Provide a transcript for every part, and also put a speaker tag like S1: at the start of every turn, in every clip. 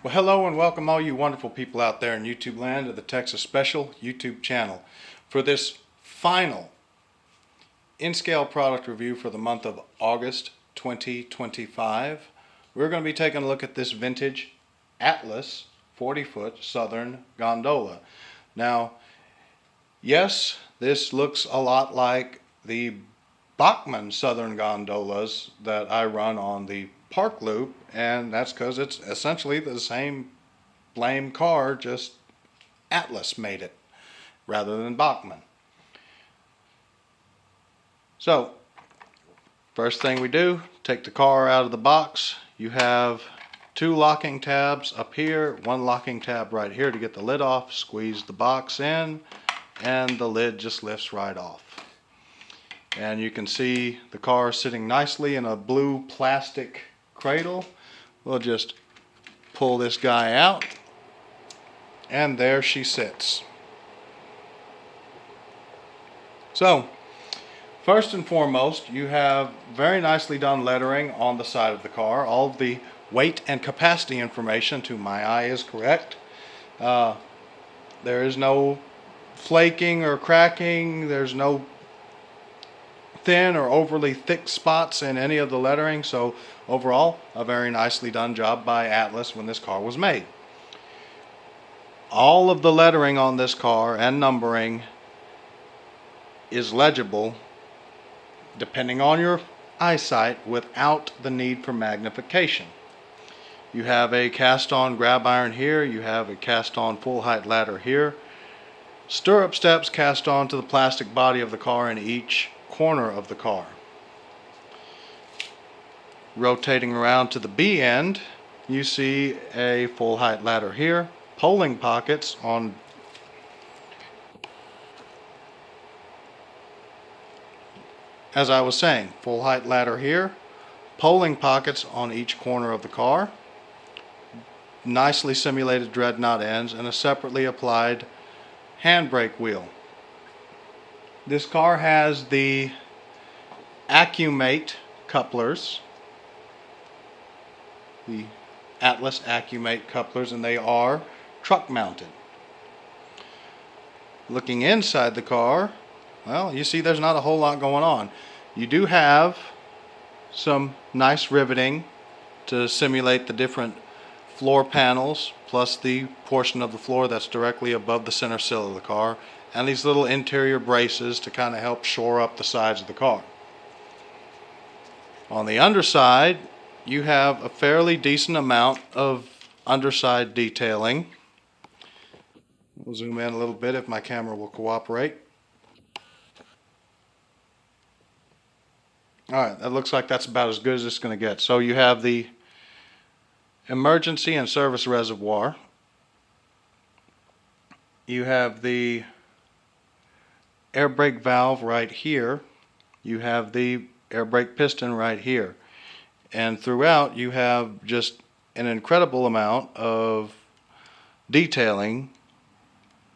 S1: Well, hello and welcome all you wonderful people out there in YouTube land to the Texas Special YouTube channel. For this final in-scale product review for the month of August 2025, we're going to be taking a look at this vintage Atlas 40-foot Southern Gondola. Now, yes, this looks a lot like the Bachmann Southern Gondolas that I run on the Park Loop, and that's because it's essentially the same blame car, just Atlas made it rather than Bachmann. So first thing we do, take the car out of the box. You have two locking tabs up here, one locking tab right here to get the lid off. Squeeze the box in and the lid just lifts right off. And you can see the car sitting nicely in a blue plastic cradle. We'll just pull this guy out, and there she sits. So, first and foremost, you have very nicely done lettering on the side of the car. All of the weight and capacity information, to my eye, is correct. There is no flaking or cracking. There's no thin or overly thick spots in any of the lettering, so overall a very nicely done job by Atlas when this car was made. All of the lettering on this car and numbering is legible depending on your eyesight without the need for magnification. You have a cast on grab iron here, you have a cast on full height ladder here, stirrup steps cast onto the plastic body of the car in each corner of the car. Rotating around to the B end, you see a full height ladder here, polling pockets on as I was saying, full height ladder here, polling pockets on each corner of the car, nicely simulated dreadnought ends, and a separately applied handbrake wheel. This car has the Accumate couplers, the Atlas Accumate couplers, and they are truck mounted. Looking inside the car, well, you see there's not a whole lot going on. You do have some nice riveting to simulate the different floor panels, plus the portion of the floor that's directly above the center sill of the car, and these little interior braces to kind of help shore up the sides of the car. On the underside, you have a fairly decent amount of underside detailing. We'll zoom in a little bit if my camera will cooperate. Alright, that looks like that's about as good as it's going to get. So you have the emergency and service reservoir. You have the air brake valve right here. You have the air brake piston right here. And throughout you have just an incredible amount of detailing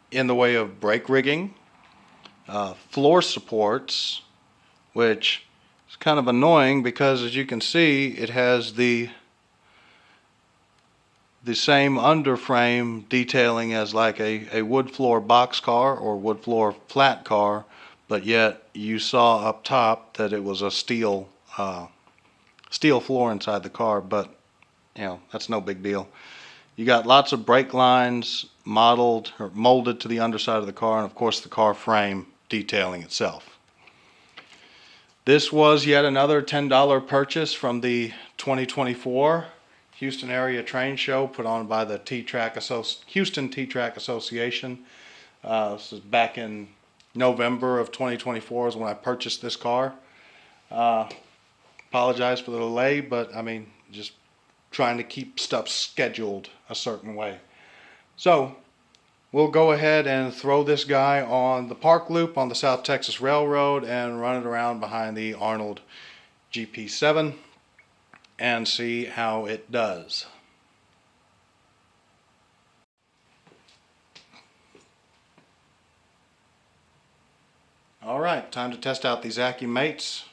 S1: in the way of brake rigging, floor supports, which is kind of annoying because, as you can see, it has the same underframe detailing as like a wood floor box car or wood floor flat car, but yet you saw up top that it was a steel floor inside the car, but you know, that's no big deal. You got lots of brake lines modeled or molded to the underside of the car, and of course the car frame detailing itself. This was yet another $10 purchase from the 2024 Houston area train show put on by the Houston T-Track Association. This is back in November of 2024 is when I purchased this car. Apologize for the delay, but I mean, just trying to keep stuff scheduled a certain way. So we'll go ahead and throw this guy on the Park Loop on the South Texas Railroad and run it around behind the Arnold GP7 and see how it does. Alright, time to test out these Accumates.